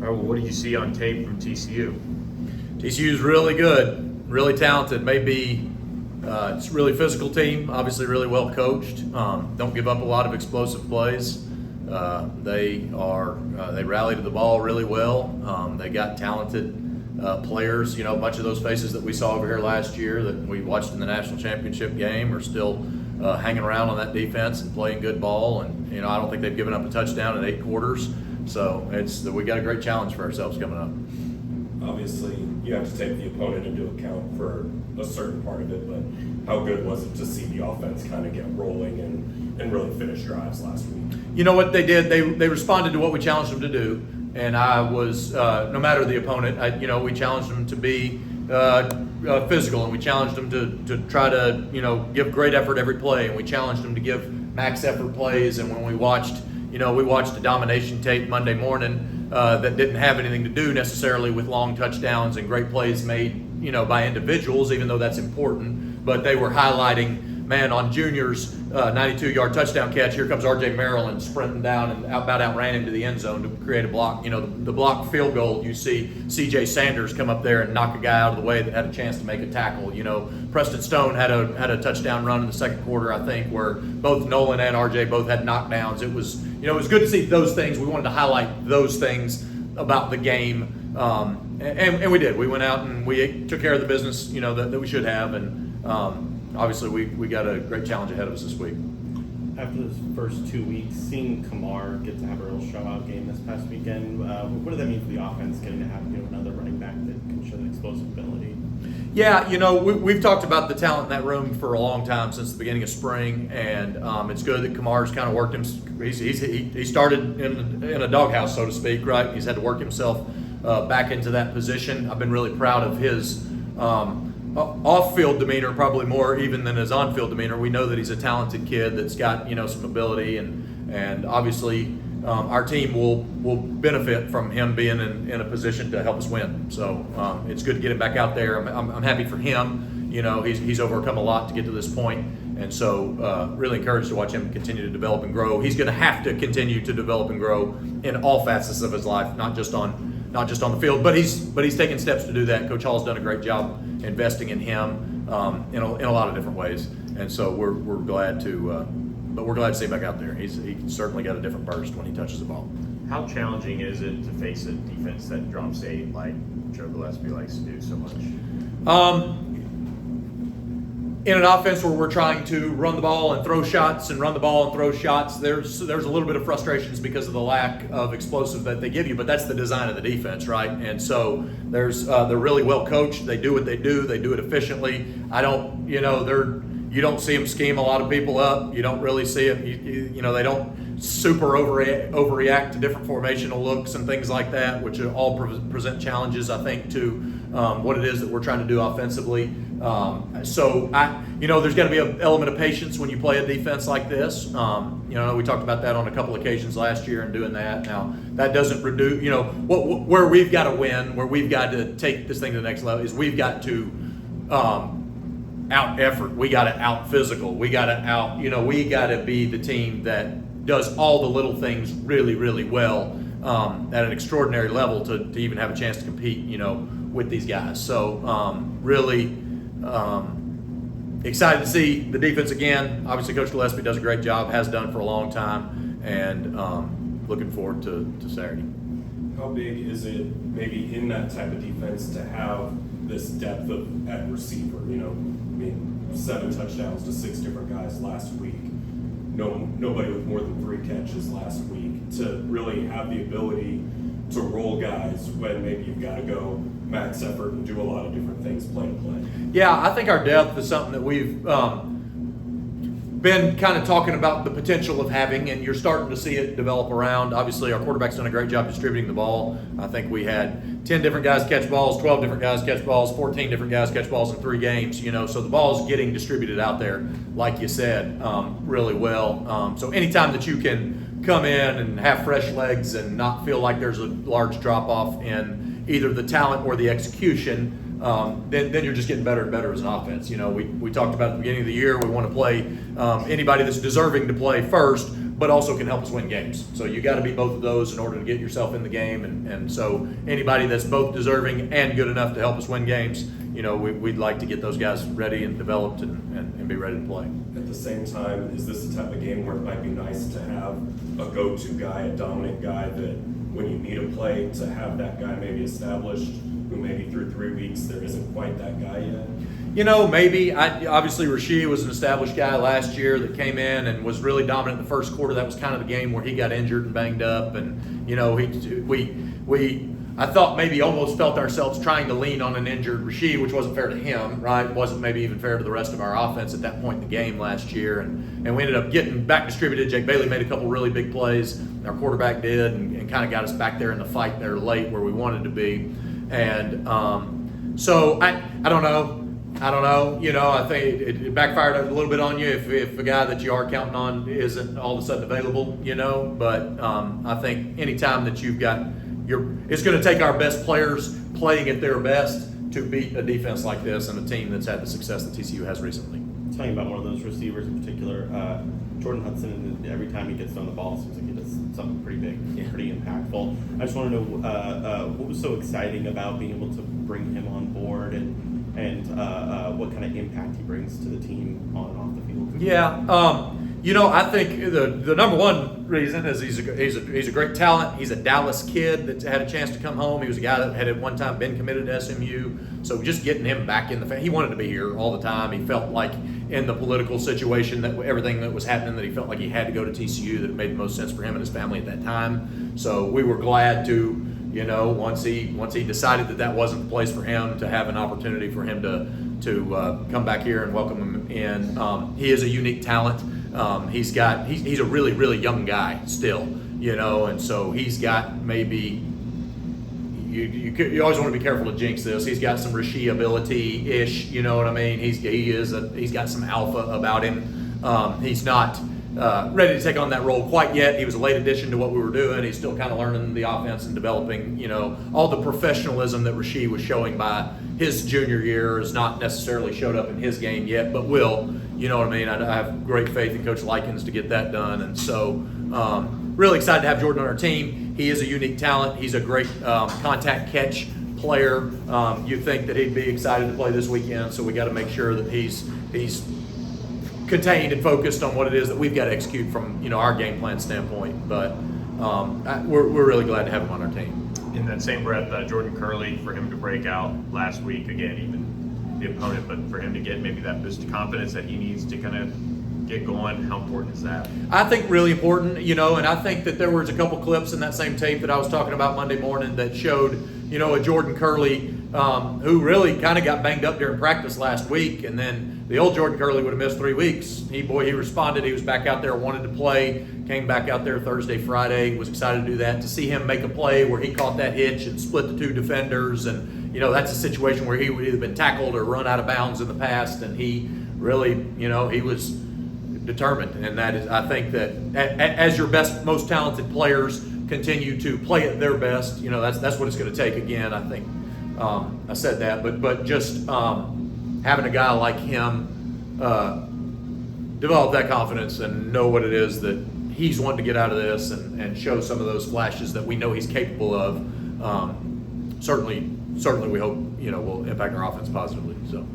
All right, well, what did you see on tape from TCU? TCU is really good, really talented. It's a really physical team, obviously really well coached. Don't give up a lot of explosive plays. They rally to the ball really well. They got talented players. A bunch of those faces that we saw over here last year that we watched in the national championship game are still hanging around on that defense and playing good ball. And I don't think they've given up a touchdown in 8 quarters. So we got a great challenge for ourselves coming up. Obviously, you have to take the opponent into account for a certain part of it, but how good was it to see the offense kind of get rolling and really finish drives last week? You know what they did? They responded to what we challenged them to do, and I was no matter the opponent. We challenged them to be physical, and we challenged them to try to give great effort every play, and we challenged them to give max effort plays. And when we watched a domination tape Monday morning that didn't have anything to do necessarily with long touchdowns and great plays made by individuals, even though that's important. But they were highlighting, man, on Junior's 92-yard touchdown catch, here comes R.J. Maryland sprinting down and about outran him to the end zone to create a block. The block field goal, you see C.J. Sanders come up there and knock a guy out of the way that had a chance to make a tackle. Preston Stone had a touchdown run in the second quarter, I think, where both Nolan and R.J. both had knockdowns. It was good to see those things. We wanted to highlight those things about the game, and we did. We went out and we took care of the business, that we should have, and obviously we got a great challenge ahead of us this week. After this first 2 weeks, seeing Kamar get to have a real show-out game this past weekend, what does that mean for the offense, getting to have another running back that can show the explosive ability? Yeah, we've talked about the talent in that room for a long time, since the beginning of spring, and it's good that Kamar's kind of worked him. He started in a doghouse, so to speak, right? He's had to work himself back into that position. I've been really proud of his off-field demeanor, probably more even than his on-field demeanor. We know that he's a talented kid that's got some ability, and obviously our team will benefit from him being in a position to help us win. So it's good to get him back out there. I'm happy for him. He's overcome a lot to get to this point, and so really encouraged to watch him continue to develop and grow. He's going to have to continue to develop and grow in all facets of his life, not just on the field, but he's taking steps to do that. Coach Hall's done a great job investing in him in a lot of different ways, and so we're glad to see him back out there. He's certainly got a different burst when he touches the ball. How challenging is it to face a defense that drops 8 like Joe Gillespie likes to do so much? In an offense where we're trying to run the ball and throw shots and run the ball and throw shots, there's a little bit of frustrations because of the lack of explosive that they give you, but that's the design of the defense, right? And so they're really well coached. They do what they do it efficiently. You don't see them scheme a lot of people up. You don't really see it. They don't super overreact to different formational looks and things like that, which all present challenges, I think, to what it is that we're trying to do offensively. So there's got to be an element of patience when you play a defense like this. We talked about that on a couple occasions last year and doing that. Now that doesn't reduce. Where we've got to win, where we've got to take this thing to the next level is we've got to out effort. We got to out physical. We got to we got to be the team that does all the little things really, really well at an extraordinary level to even have a chance to compete, with these guys. So really excited to see the defense again. Obviously, Coach Gillespie does a great job, has done for a long time, and looking forward to Saturday. How big is it maybe in that type of defense to have this depth at receiver? 7 touchdowns to 6 different guys last week. Nobody with more than 3 catches last week, to really have the ability to roll guys when maybe you've got to go max effort and do a lot of different things play to play. Yeah, I think our depth is something that we've been kind of talking about the potential of having, and you're starting to see it develop around. Obviously, our quarterback's done a great job distributing the ball. I think we had 10 different guys catch balls, 12 different guys catch balls, 14 different guys catch balls in 3 games. So the ball's getting distributed out there, like you said, really well. So anytime that you can come in and have fresh legs and not feel like there's a large drop-off in either the talent or the execution, then you're just getting better and better as an offense. We talked about at the beginning of the year, we want to play anybody that's deserving to play first, but also can help us win games. So you got to be both of those in order to get yourself in the game. And so anybody that's both deserving and good enough to help us win games, we'd like to get those guys ready and developed and be ready to play. At the same time, is this the type of game where it might be nice to have a go-to guy, a dominant guy that when you need a play, to have that guy maybe established, who maybe through 3 weeks there isn't quite that guy yet? Maybe. Obviously, Rasheed was an established guy last year that came in and was really dominant in the first quarter. That was kind of the game where he got injured and banged up, and I thought maybe almost felt ourselves trying to lean on an injured Rasheed, which wasn't fair to him, right? It wasn't maybe even fair to the rest of our offense at that point in the game last year, and we ended up getting back distributed. Jake Bailey made a couple really big plays. Our quarterback did, and kind of got us back there in the fight there late where we wanted to be, and so I don't know. I think it backfired a little bit on you if a guy that you are counting on isn't all of a sudden available, But I think anytime that you've got it's going to take our best players playing at their best to beat a defense like this and a team that's had the success that TCU has recently. Talking about one of those receivers in particular, Jordan Hudson, every time he gets on the ball, it seems like he does something pretty big, pretty impactful. I just want to know what was so exciting about being able to bring him on board and what kind of impact he brings to the team on and off the field. Yeah, I think the number one reason is he's a great talent. He's a Dallas kid that had a chance to come home. He was a guy that had at one time been committed to SMU. So just getting him back in he wanted to be here all the time. He felt like in the political situation that everything that was happening, that he felt like he had to go to TCU, that it made the most sense for him and his family at that time. So we were glad to, once he decided that wasn't the place for him, to have an opportunity for him to come back here and welcome him in. He is a unique talent. He's a really, really young guy still, and so he's got maybe, you always want to be careful to jinx this. He's got some Rasheed ability-ish, you know what I mean? He's got some alpha about him. He's not ready to take on that role quite yet. He was a late addition to what we were doing. He's still kind of learning the offense and developing, all the professionalism that Rasheed was showing by his junior year has not necessarily showed up in his game yet, but will. You know what I mean? I have great faith in Coach Likens to get that done. And so really excited to have Jordan on our team. He is a unique talent. He's a great contact catch player. You'd think that he'd be excited to play this weekend, so we got to make sure that he's contained and focused on what it is that we've got to execute from our game plan standpoint. But we're really glad to have him on our team. In that same breath, Jordan Curley, for him to break out last week, again, even the opponent, but for him to get maybe that boost of confidence that he needs to kind of get going, how important is that? I think really important, and I think that there was a couple clips in that same tape that I was talking about Monday morning that showed, a Jordan Curley who really kind of got banged up during practice last week, and then the old Jordan Curley would have missed 3 weeks. He responded. He was back out there, wanted to play, came back out there Thursday, Friday, was excited to do that. To see him make a play where he caught that hitch and split the two defenders, and that's a situation where he would either been tackled or run out of bounds in the past, and he really, he was determined. And that is, I think that as your best, most talented players continue to play at their best, that's what it's going to take. Again, I think I said that, but just having a guy like him develop that confidence and know what it is that he's wanting to get out of this and show some of those flashes that we know he's capable of, certainly we hope will impact our offense positively. So,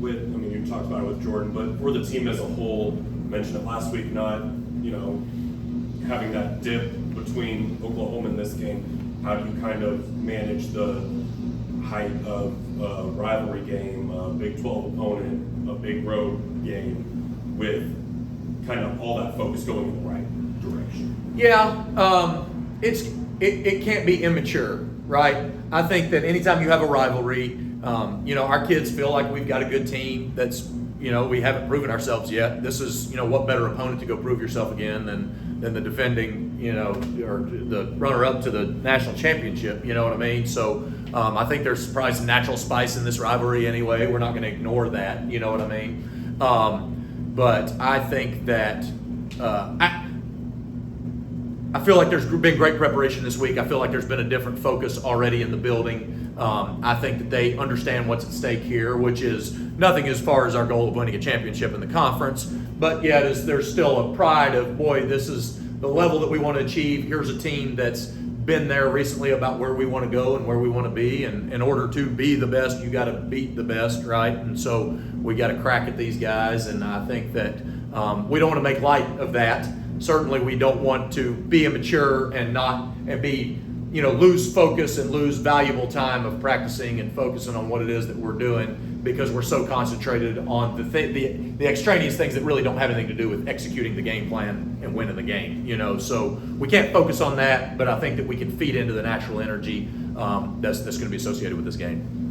you talked about it with Jordan, but for the team as a whole, mentioned it last week, not having that dip between Oklahoma and this game. How do you kind of manage the height of a rivalry game, a Big 12 opponent, a big road game, with kind of all that focus going in the right direction? Yeah, it can't be immature, right? I think that anytime you have a rivalry, our kids feel like we've got a good team that's, we haven't proven ourselves yet. This is, what better opponent to go prove yourself again than the defending, or the runner-up to the national championship, you know what I mean? So I think there's probably some natural spice in this rivalry anyway. We're not going to ignore that, you know what I mean? But I think that I feel like there's been great preparation this week. I feel like there's been a different focus already in the building. I think that they understand what's at stake here, which is nothing as far as our goal of winning a championship in the conference, but yet there's still a pride of, boy, this is the level that we want to achieve. Here's a team that's been there recently about where we want to go and where we want to be. And in order to be the best, you got to beat the best, right? And so we got to crack at these guys. And I think that we don't want to make light of that. Certainly, we don't want to be immature and be, lose focus and lose valuable time of practicing and focusing on what it is that we're doing, because we're so concentrated on the extraneous things that really don't have anything to do with executing the game plan and winning the game. So we can't focus on that, but I think that we can feed into the natural energy that's going to be associated with this game.